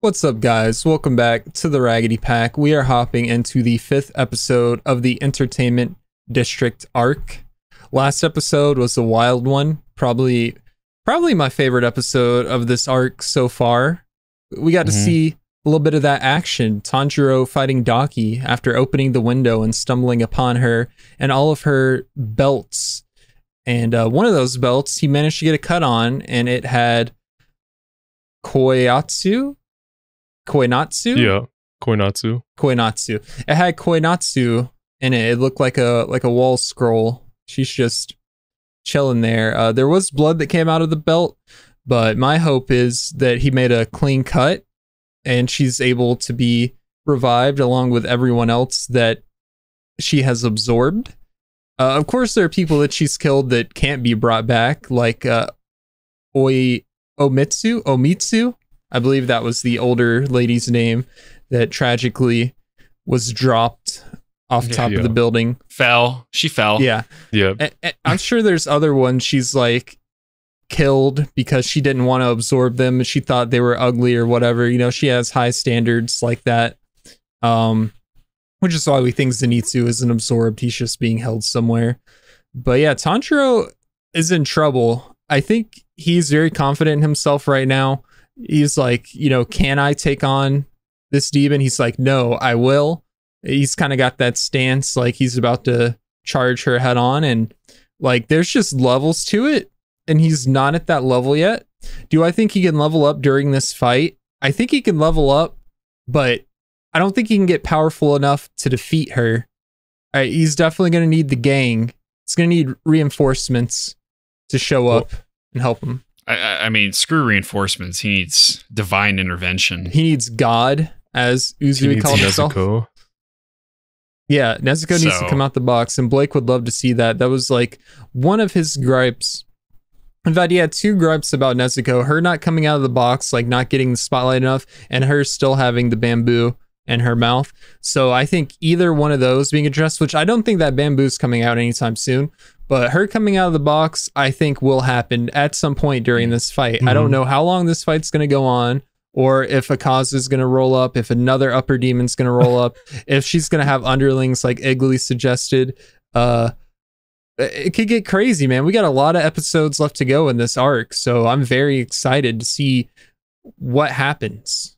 What's up, guys? Welcome back to the Raggedy Pack. We are hopping into the 5th episode of the Entertainment District arc. Last episode was a wild one, probably my favorite episode of this arc so far. We got to see a little bit of that action. Tanjiro fighting Daki after opening the window and stumbling upon her and all of her belts. And one of those belts he managed to get a cut on, and it had Koinatsu. Yeah, Koinatsu. It had Koinatsu in it. It looked like a wall scroll. She's just chilling there. There was blood that came out of the belt, but my hope is that he made a clean cut and she's able to be revived along with everyone else that she has absorbed. Of course, there are people that she's killed that can't be brought back, like Omitsu. I believe that was the older lady's name that tragically was dropped off top of the building. She fell. Yeah. Yeah. I'm sure there's other ones she's like killed because she didn't want to absorb them and she thought they were ugly or whatever. You know, she has high standards like that. Which is why we think Zenitsu isn't absorbed. He's just being held somewhere. But yeah, Tanjiro is in trouble. I think he's very confident in himself right now. He's like, you know, can I take on this demon? He's like, no, I will. He's kind of got that stance like he's about to charge her head on, and like there's just levels to it, and he's not at that level yet. Do I think he can level up during this fight? I think he can level up, but I don't think he can get powerful enough to defeat her. All right, he's definitely going to need the gang. He's going to need reinforcements to show up and help him. I mean, screw reinforcements. He needs divine intervention. He needs God, as Uzui called himself. Yeah, Nezuko needs to come out the box, and Blake would love to see that. That was like one of his gripes. In fact, he had two gripes about Nezuko. Her not coming out of the box, like not getting the spotlight enough, and her still having the bamboo in her mouth. So I think either one of those being addressed, which I don't think that bamboo's coming out anytime soon, but her coming out of the box, I think will happen at some point during this fight. I don't know how long this fight's going to go on, or if Akaza's going to roll up, if another upper demon's going to roll up, if she's going to have underlings like Iggly suggested. It could get crazy, man. We got a lot of episodes left to go in this arc, so I'm very excited to see what happens.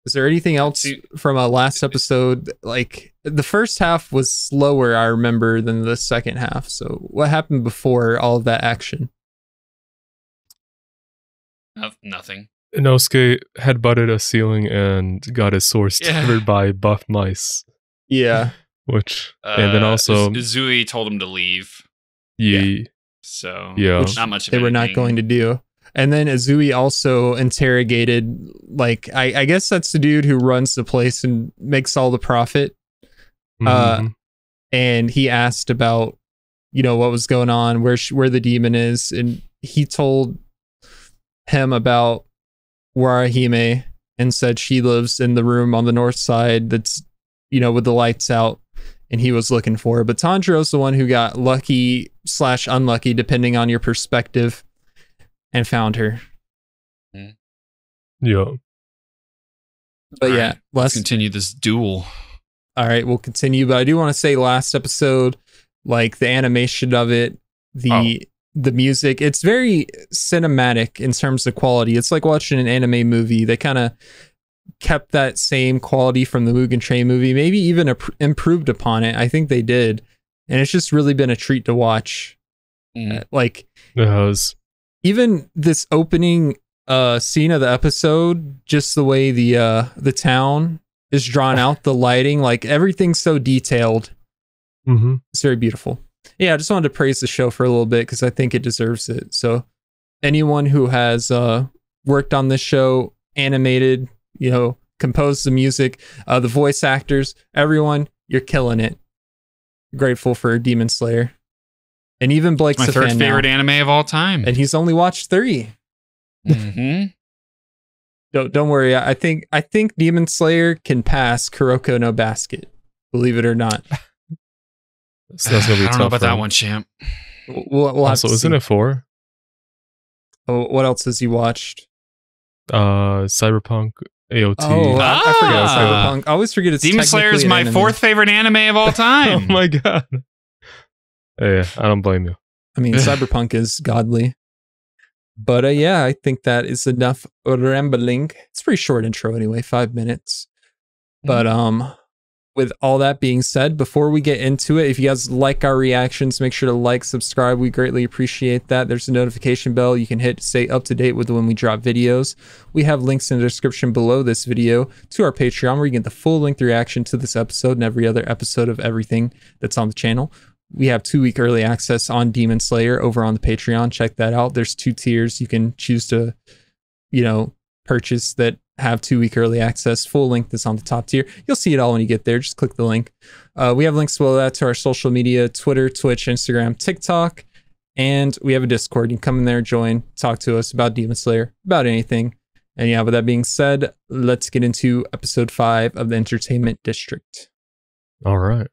Is there anything else from a last episode? Like, the first half was slower, I remember, than the second half. So what happened before all of that action? Nothing. Inosuke headbutted a ceiling and got his source covered by buff mice. Yeah. And then also Uzui told him to leave. Yeah. So which not much of they were not going to do. And then Uzui also interrogated, like, I guess that's the dude who runs the place and makes all the profit. And he asked about, you know, what was going on, where the demon is, and he told him about Warahime and said she lives in the room on the north side that's, you know, with the lights out, and he was looking for her. But Tanjiro's the one who got lucky/unlucky, depending on your perspective, and found her. Yeah. But yeah, let's continue this duel. All right, we'll continue. But I do want to say last episode, like the animation of it, the music, it's very cinematic in terms of quality. It's like watching an anime movie. They kind of kept that same quality from the Mugen Train movie, maybe even improved upon it. I think they did. And it's just really been a treat to watch. Like, it has. Even this opening scene of the episode, just the way the town is drawn out, the lighting, like everything's so detailed. It's very beautiful. Yeah, I just wanted to praise the show for a little bit because I think it deserves it. So anyone who has worked on this show, animated, you know, composed the music, the voice actors, everyone, you're killing it. Grateful for Demon Slayer. And even Blake's my a third fan favorite now. anime of all time. And he's only watched 3. Don't worry. I think Demon Slayer can pass Kuroko no Basket. Believe it or not. So that's gonna be I don't know about that one, champ. We'll also, isn't it 4? Oh, what else has he watched? Cyberpunk AOT. Oh, I forget Cyberpunk. I always forget it's Demon Slayer is my fourth favorite anime of all time. Oh my god. Hey, I don't blame you. I mean, Cyberpunk is godly. But yeah, I think that is enough rambling. It's a pretty short intro anyway, 5 minutes. But with all that being said, before we get into it, if you guys like our reactions, make sure to like, subscribe. We greatly appreciate that. There's a notification bell you can hit to stay up to date with when we drop videos. We have links in the description below this video to our Patreon where you get the full-length reaction to this episode and every other episode of everything that's on the channel. We have 2-week early access on Demon Slayer over on the Patreon. Check that out. There's 2 tiers you can choose to, purchase that have 2-week early access. Full link that's on the top tier. You'll see it all when you get there. Just click the link. We have links below that to our social media, Twitter, Twitch, Instagram, TikTok, and we have a Discord. You can come in there, join, talk to us about Demon Slayer, about anything. And yeah, with that being said, let's get into episode 5 of the Entertainment District. All right.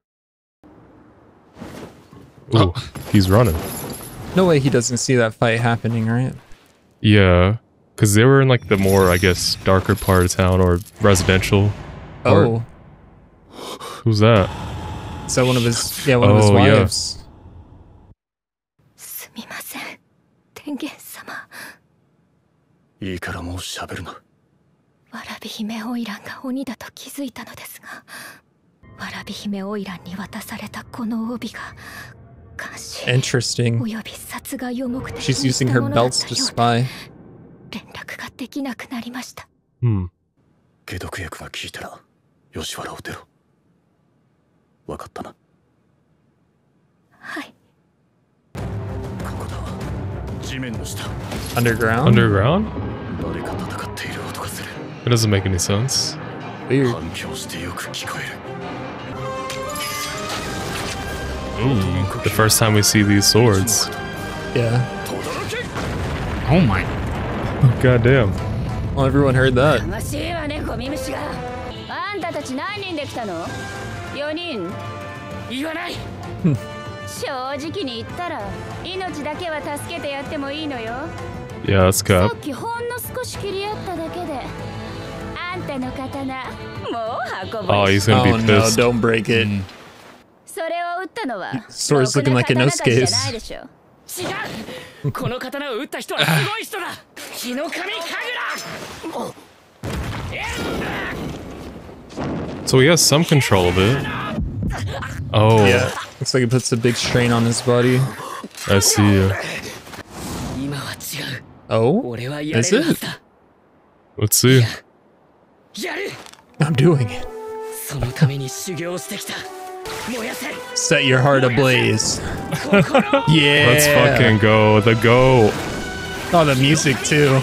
Ooh, he's running. No way he doesn't see that fight happening, right? Yeah, because they were in like the more, I guess, darker part of town or residential. Oh. Who's that? Is that one of his, one of his wives? Interesting. She's using her belts to spy. Underground? Underground? It doesn't make any sense. Weird. Ooh, the first time we see these swords. Yeah. Oh my. God damn. Well, everyone heard that. Yeah, that's cap. Oh, he's gonna be pissed. No, don't break it. Sword's looking like Inosuke's. So he has some control of it. Oh. Yeah. Looks like it puts a big strain on his body. I see. Oh? Is it? Let's see. I'm doing it. Set your heart ablaze. Yeah. Let's fucking go. The go. Oh, the music too.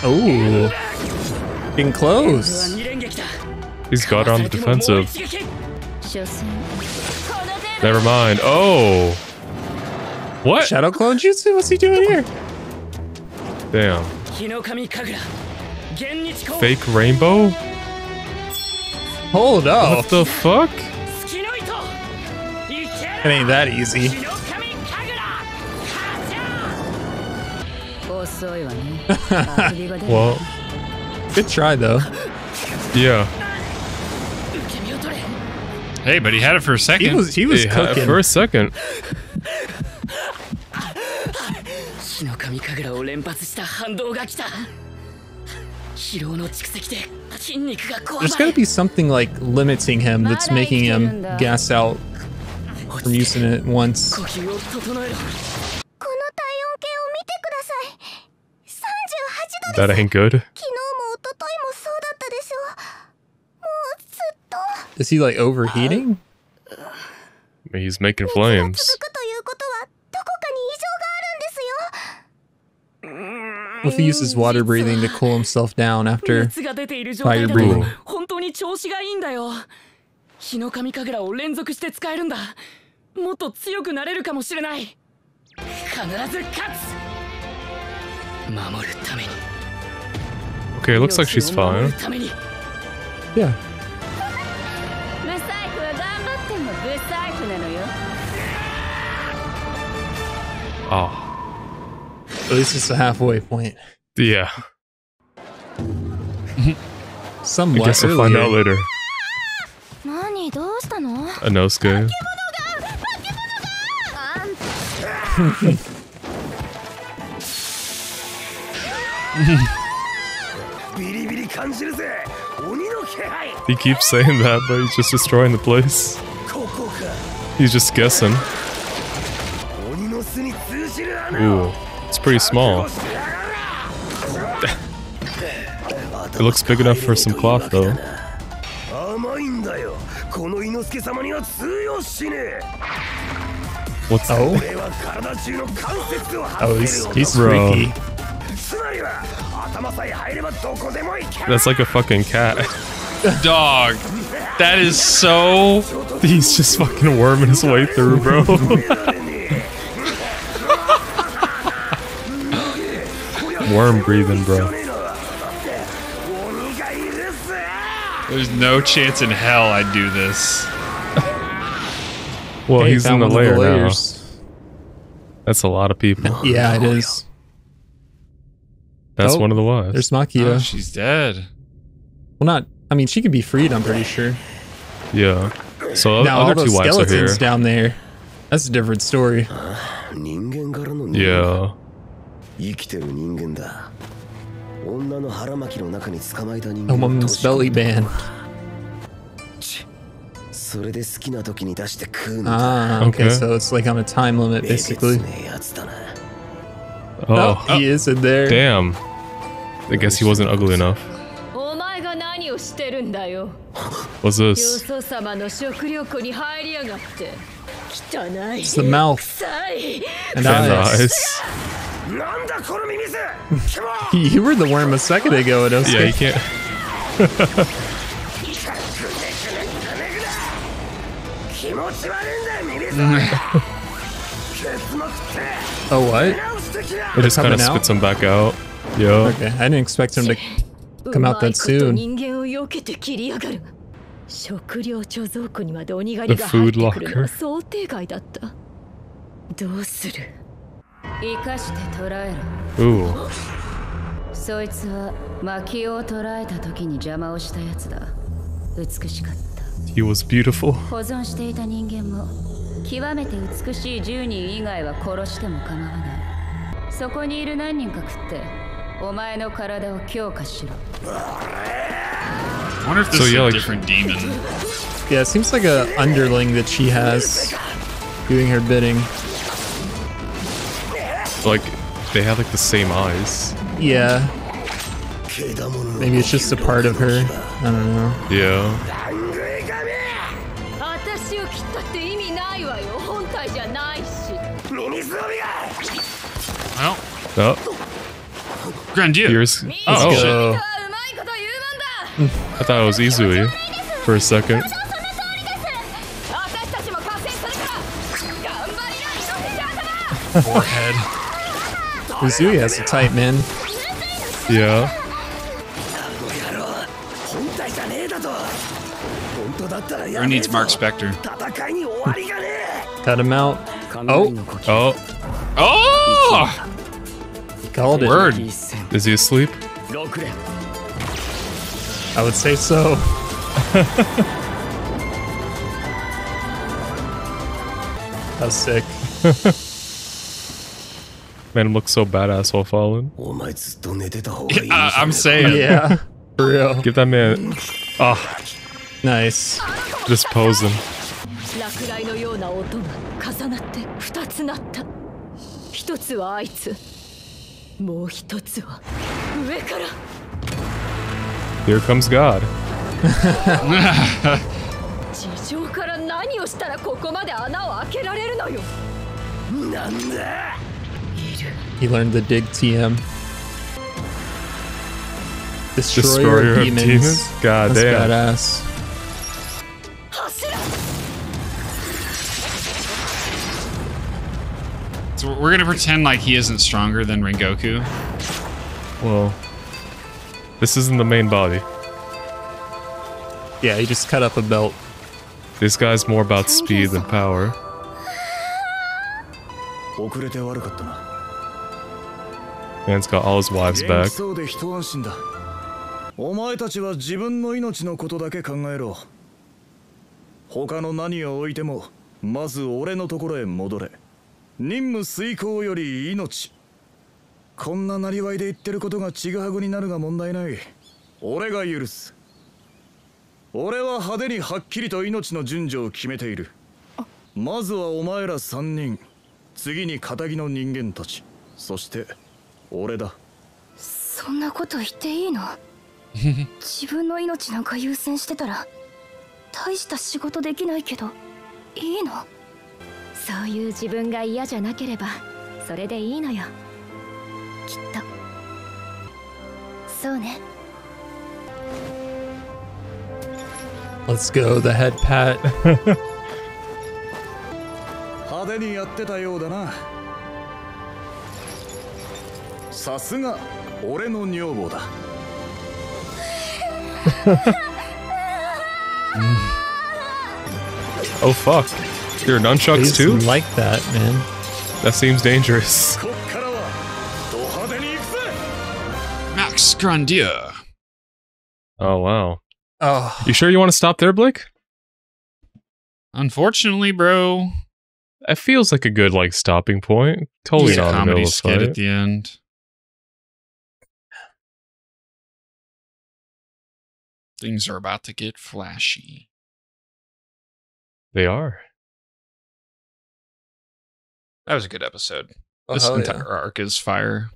Oh. Getting close. He's got her on the defensive. Never mind. Oh. What? Shadow Clone Jutsu? What's he doing here? Damn. Fake rainbow? Hold up. What the fuck? It ain't that easy. Well, good try though. Yeah. Hey, but he had it for a second. He was cooking for a second. There's gotta be something like limiting him that's making him gas out from using it once. That ain't good. Is he like overheating? I mean, he's making flames. What if he uses water breathing to cool himself down after fire breathing? Okay, it looks like she's fine. Yeah. Oh. At least it's a halfway point. Yeah. Somewhat. I guess we'll find out later. どうしたの? Inosuke. ビリビリ感じるぜ。鬼の気配。 He keeps saying that, but he's just destroying the place. ここか。 He's just guessing. 鬼の巣に通じる穴。 Ooh, it's pretty small. It looks big enough for some cloth, though. 甘いんだよ。この伊之助様には通用しねえ。 What's that? Oh, 俺は体中の関節を張 oh, ってる he's 男。 freaky. つまりは頭さえ入ればどこでも行ける。 That's like a fucking cat. Dog. That is so. He's just fucking worming his way through, bro. Worm breathing, bro. There's no chance in hell I'd do this. Well, Hey, he's in found the one of lair now. layers. That's a lot of people. Yeah, it is. That's Oh, one of the wives. There's Makia. Oh, she's dead. Well, not. I mean, she could be freed. I'm pretty sure. Yeah. So Now all other two those wives are here. skeletons down there. That's a different story. 人間からの Yeah. 生きてる人間だ。女の腹巻きの中に捕まえた人 A 間。 woman's belly band. それで好きな時に出して食うんだ。 Ah, okay. Okay. So it's like on a time limit, えげつ basically. ねえやつだな。 Oh, he is in there. damn. I guess he wasn't ugly enough. お前が何をしてるんだよ。 What's よ this? そ様の食料庫に入りやがって。汚い。 It's the mouth 臭い。 and And eyes. eyes. なんだこのミミズ。キモ。 You were the worm a second ago, Yeah, Inosuke. you can't. 気持ち悪いんだよミミズ。ケツも食って Oh, what? 直してきな。 It just kind coming of out? spits him back out. Yeah. Okay, I didn't expect him to come out that うまいこと soon. 人間を避けて切りやがる。食料貯蔵庫にまで鬼狩 The りが入 food ってくるのは locker. 想定外だった。どうする？生かして捕らえろ。 Ooh. そいつは薪を捕らえた時に邪魔をしたやつだ。美しかった。 He was beautiful. 保存していた人間も極めて美しい10人以外は殺しても構わない。そこにいる何人か食ってお前の体を強化しろ。 I wonder if this So, is yeah, a like- different demon. Yeah, it seems like a underling that she has doing her bidding. Like, they have like the same eyes. Yeah, maybe it's just a part of her. I don't know. Yeah. 私を切ったって意味ないわよ。本体じゃないし。ミミズ帯が。 Well, Oh, Grand Dieu. here's. Let's Oh, go. うまいこと言うもんだ。 I thought it was Izui for a second. 私たちも加勢するから頑張りな、イノセちゃん様。 Forehead. Uzui has a type, man. Yeah. 野郎本体じゃねえだと。本当だったらや Who め needs Mark Spector? 戦いに終わりがねえ。 Cut him out. Oh, Oh, Oh! he called it. Word. is he asleep? 6連 I would say so. That's sick. Man looks so badass while falling. お前ずっと寝てた方がいいじゃねえ I'm saying. Yeah, for real. Give that man. Ah, Nice. just posing. 落雷のような音が重なって2つなった。一つはあいつ、もう一つは上から。 Here comes God. 地上から何をしたらここまで穴を開けられるのよ。なんだ He learned the dig TM. Destroyer of demons? God That's damn. badass. 走れ。 So we're gonna pretend like he isn't stronger than Rengoku. Well, this isn't the main body. Yeah, he just cut up a belt. This guy's more about speed than power. Man's got all his wives back. お前たちは自分の命のことだけ考えろ。他の何を置いてもまず俺のところへ戻れ。任務遂行より命。こんななりわいで言ってることがちぐはぐになるが問題ない。俺が許す。俺は派手にはっきりと命の順序を決めている。まずはお前ら3人、次に仇の人間たち、そして俺だ。そんなこと言っていいの？自分の命なんか優先してたら大した仕事できないけどいいの？そういう自分が嫌じゃなければそれでいいのよ。きっと。そうね。Let's go, the head pat. 派手にやってたようだな。さすが俺の女房だ。Oh fuck. There are nunchucks too? Like that, man. That seems dangerous. Max Grandia. Oh wow. Oh. You sure you want to stop there, Blake? Unfortunately, bro. It feels like a good stopping point. Totally not a comedy skit at the end. Things are about to get flashy. They are. That was a good episode. This entire arc is fire.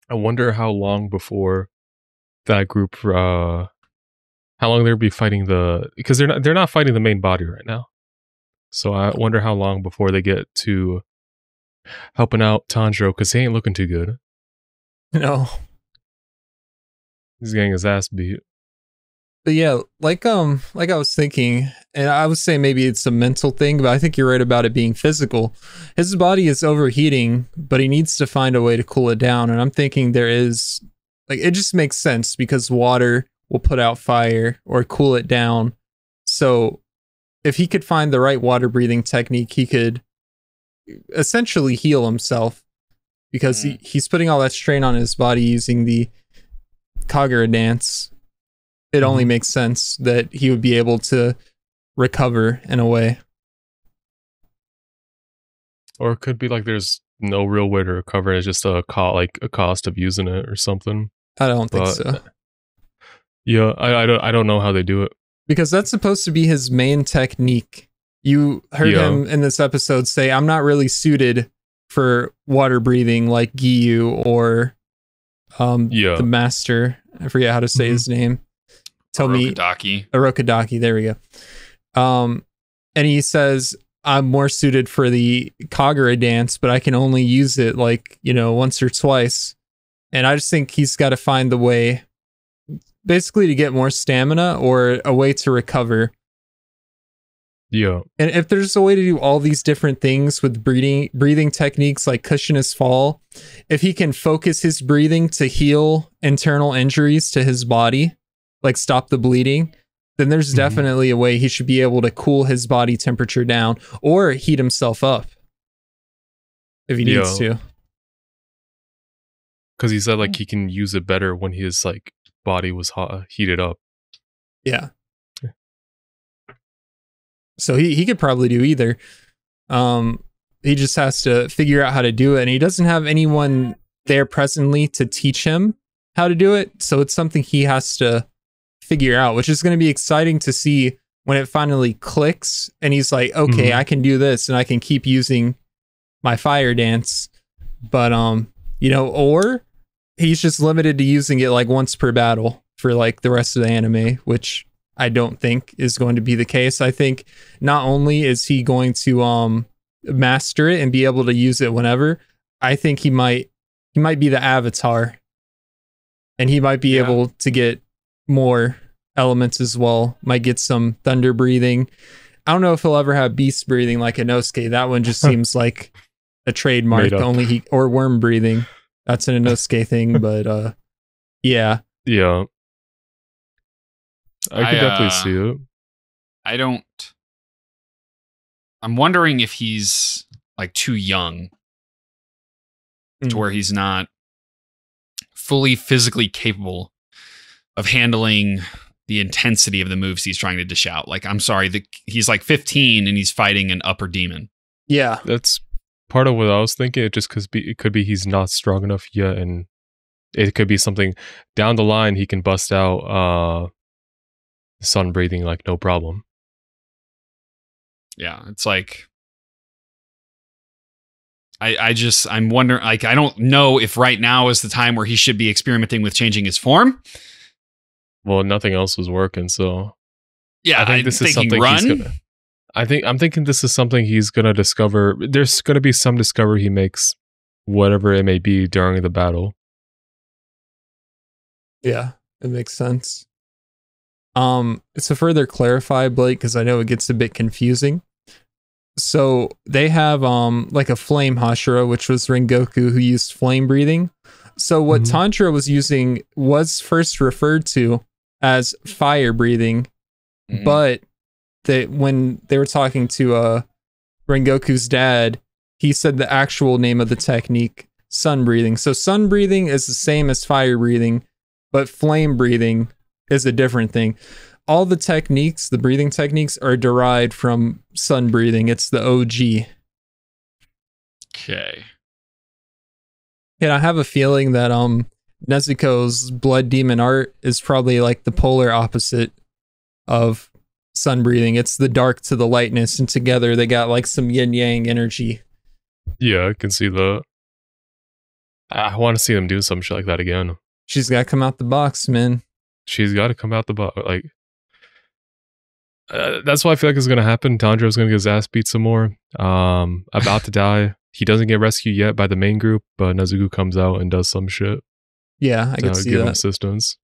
I wonder how long before that group, how long they'll be fighting because they're not fighting the main body right now. So I wonder how long before they get to helping out Tanjiro, because he ain't looking too good. No. He's getting his ass beat. But yeah, like I was thinking, and I would say maybe it's a mental thing, but I think you're right about it being physical. His body is overheating, but he needs to find a way to cool it down. And I'm thinking there is, it just makes sense because water will put out fire or cool it down. So if he could find the right water breathing technique, he could essentially heal himself because he's putting all that strain on his body using the Kagura dance. It only makes sense that he would be able to recover in a way. Or it could be there's no real way to recover. It's just a cost of using it or something. I don't think so. Yeah, I don't know how they do it. Because that's supposed to be his main technique. You heard him in this episode say, I'm not really suited for water breathing like Giyu or the master. I forget how to say his name. Orokodaki, there we go. And he says, I'm more suited for the Kagura dance, but I can only use it once or twice. And I just think he's got to find the way basically to get more stamina or a way to recover. Yeah. And if there's a way to do all these different things with breathing techniques like cushion his fall, if he can focus his breathing to heal internal injuries to his body, stop the bleeding, then there's definitely a way he should be able to cool his body temperature down or heat himself up if he needs to. Because he said he can use it better when his body was heated up. Yeah. So he could probably do either. He just has to figure out how to do it, and he doesn't have anyone there presently to teach him how to do it. So it's something he has to figure out, which is going to be exciting to see when it finally clicks and he's like, okay, I can do this and I can keep using my fire dance. But, or he's just limited to using it once per battle for the rest of the anime, which I don't think is going to be the case. I think not only is he going to master it and be able to use it whenever, I think he might be the Avatar and he might be able to get more elements as well. Might get some thunder breathing. I don't know if he'll ever have beast breathing like Inosuke. That one just seems like a trademark. Only or worm breathing. That's an Inosuke thing, but yeah. Yeah. I could definitely see it. I'm wondering if he's like too young to where he's not fully physically capable of handling the intensity of the moves he's trying to dish out. Like, I'm sorry, he's like 15 and he's fighting an upper demon. Yeah. That's part of what I was thinking. It just it could be he's not strong enough yet, and it could be something down the line he can bust out sun breathing like no problem. Yeah, it's like I'm wondering, like, I don't know if right now is the time where he should be experimenting with changing his form. Well, nothing else was working, so yeah, I think this is something he's gonna. I'm thinking this is something he's gonna discover. There's gonna be some discovery he makes, whatever it may be, during the battle. Yeah, it makes sense. To further clarify, Blake, because I know it gets a bit confusing. So they have like a flame Hashira, which was Rengoku, who used flame breathing. So what Tanjiro was using was first referred to as fire breathing, but when they were talking to Rengoku's dad, he said the actual name of the technique, sun breathing. So sun breathing is the same as fire breathing, but flame breathing is a different thing. All the techniques, the breathing techniques, are derived from sun breathing. It's the OG. Okay. And I have a feeling that Nezuko's blood demon art is probably like the polar opposite of sun breathing. It's the dark to the lightness, and together they got like some yin yang energy. Yeah, I can see that. I want to see them do some shit like that again. She's got to come out the box, man. She's got to come out the box. Like, that's what I feel like is going to happen. Tanjiro's going to get his ass beat some more. About to die. He doesn't get rescued yet by the main group, but Nezuko comes out and does some shit. Yeah, I can see give that. Him assistance.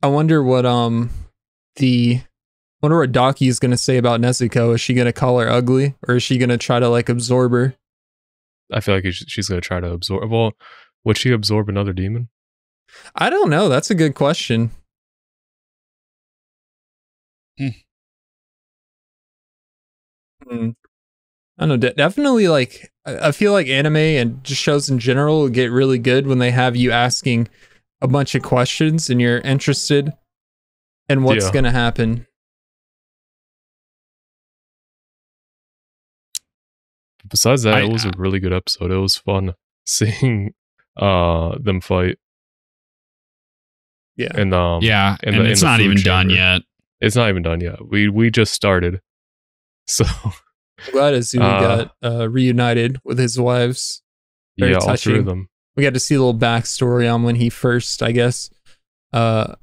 I wonder what Daki is going to say about Nezuko. Is she going to call her ugly, or is she going to try to like absorb her? I feel like she's going to try to absorb. Well, would she absorb another demon? I don't know. That's a good question. I don't know. Definitely, like, I feel like anime and just shows in general get really good when they have you asking a bunch of questions and you're interested in what's going to happen. Besides that, it was a really good episode. It was fun seeing them fight. Yeah. And it's not even done yet. It's not even done yet. We just started. So I'm glad Azumi got reunited with his wives. Very touching. All three of them. We got to see a little backstory on when he first, I guess. I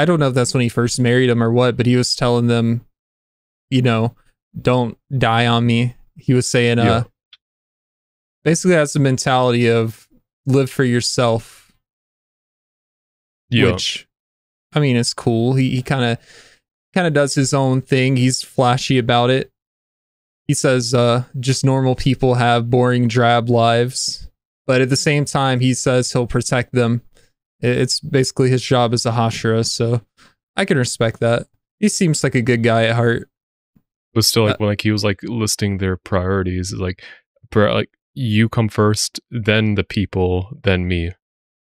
don't know if that's when he first married him or what, but he was telling them, don't die on me. He was saying, basically that's the mentality of live for yourself. Yeah. Which, I mean, it's cool. He kind of does his own thing. He's flashy about it. He says just normal people have boring, drab lives. But at the same time, he says he'll protect them. It's basically his job as a Hashira, so I can respect that. He seems like a good guy at heart. But still, like he was like listing their priorities, like you come first, then the people, then me.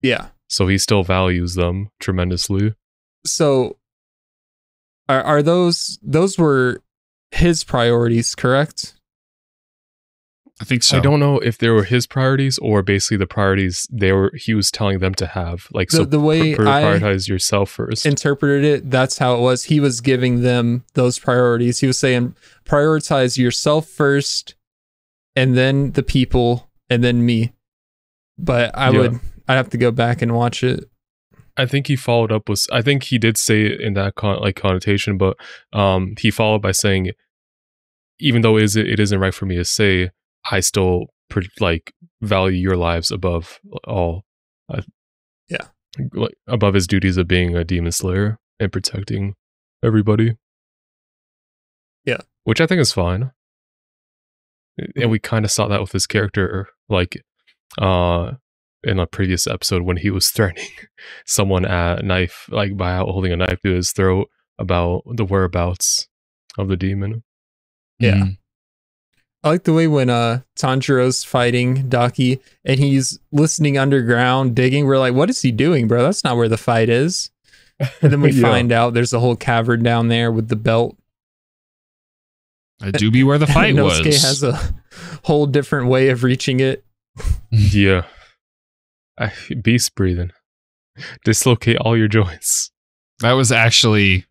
Yeah. So he still values them tremendously. So are those were his priorities, correct? I think so. I don't know if they were his priorities or basically the priorities he was telling them to have. Like, the way prioritize yourself first. Interpreted it, that's how it was. He was giving them those priorities. He was saying, prioritize yourself first, and then the people, and then me. But I'd have to go back and watch it. I think he followed up with, I think he did say it in that connotation, but he followed by saying, even though it isn't right for me to say, I still value your lives above all. Above his duties of being a demon slayer and protecting everybody. Yeah. Which I think is fine. And we kind of saw that with his character, in a previous episode when he was threatening someone at a knife, by holding a knife to his throat about the whereabouts of the demon. Yeah. I like the way when Tanjiro's fighting Daki and he's listening underground, digging. We're like, what is he doing, bro? That's not where the fight is. And then we find out there's a whole cavern down there with the belt. That do be where the fight was. Inosuke has a whole different way of reaching it. Yeah. Beast breathing. Dislocate all your joints. That was actually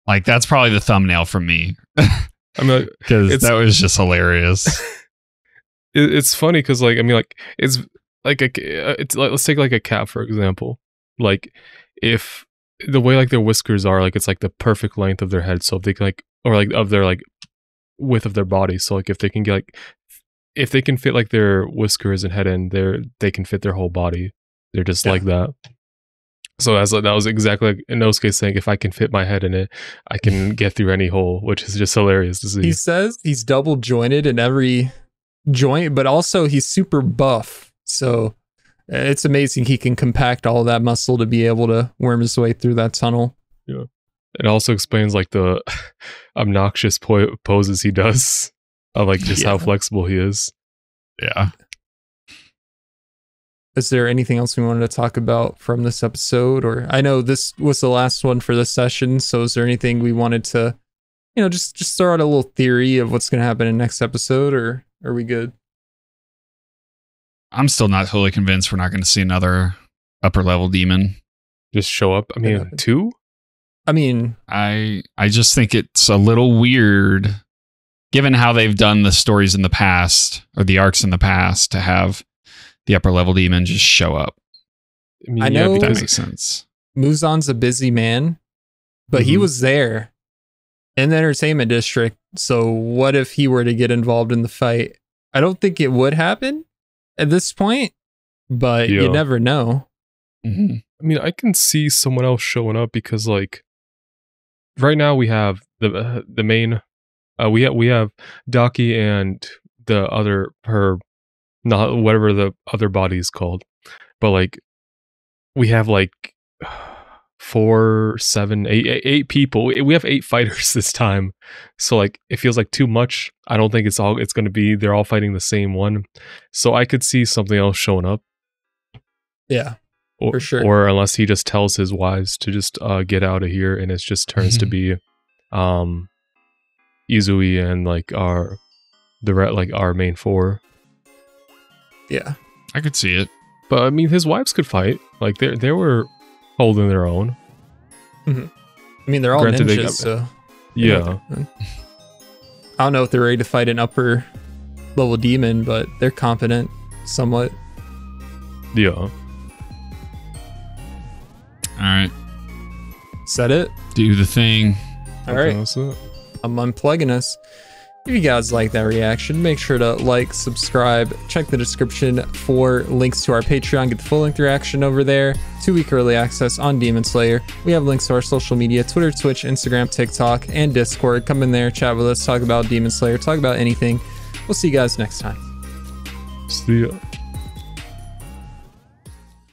like, that's probably the thumbnail from me. I mean, because that was just hilarious. It's funny because, like, I mean, like, it's like it's like, let's take like a cat for example. Like, if the way like their whiskers are, like, it's like the perfect length of their head, so if they can like, or like of their like width of their body, so like if they can get like, if they can fit like their whiskers and head in there, they can fit their whole body. They're just like that. So that was exactly like Inosuke saying, if I can fit my head in it, I can get through any hole, which is just hilarious to see. He says he's double jointed in every joint, but also he's super buff. So it's amazing he can compact all of that muscle to be able to worm his way through that tunnel. Yeah. It also explains like the obnoxious poses he does. Of like just how flexible he is. Yeah. Is there anything else we wanted to talk about from this episode? Or I know this was the last one for this session, so is there anything we wanted to, just throw out a little theory of what's going to happen in next episode, or are we good? I'm still not totally convinced we're not going to see another upper level demon just show up. I mean, 2? I mean, I just think it's a little weird, given how they've done the stories in the past, or the arcs in the past, to have the upper level demon just show up. I mean, I know if that makes sense. Muzan's a busy man, but he was there in the entertainment district. So what if he were to get involved in the fight? I don't think it would happen at this point, but you never know. Mm-hmm. I mean, I can see someone else showing up because, like, right now we have the main. We have Daki and the other not whatever the other body is called, but like we have like 4, 7, 8 people. We have 8 fighters this time, so like it feels like too much. I don't think it's going to be they're all fighting the same one, so I could see something else showing up. Yeah, for sure. Or unless he just tells his wives to just get out of here, and it just turns to be Izui and like our main 4. Yeah, I could see it. But I mean, his wives could fight. Like they were holding their own. Mm-hmm. I mean, they're all ninjas, so yeah. I don't know if they're ready to fight an upper level demon, but they're competent somewhat. Yeah. All right. Is that it? Do the thing. All right. I'm unplugging us. If you guys like that reaction, make sure to like, subscribe, check the description for links to our Patreon. Get the full-length reaction over there. 2-week early access on Demon Slayer. We have links to our social media, Twitter, Twitch, Instagram, TikTok, and Discord. Come in there, chat with us, talk about Demon Slayer, talk about anything. We'll see you guys next time. See ya.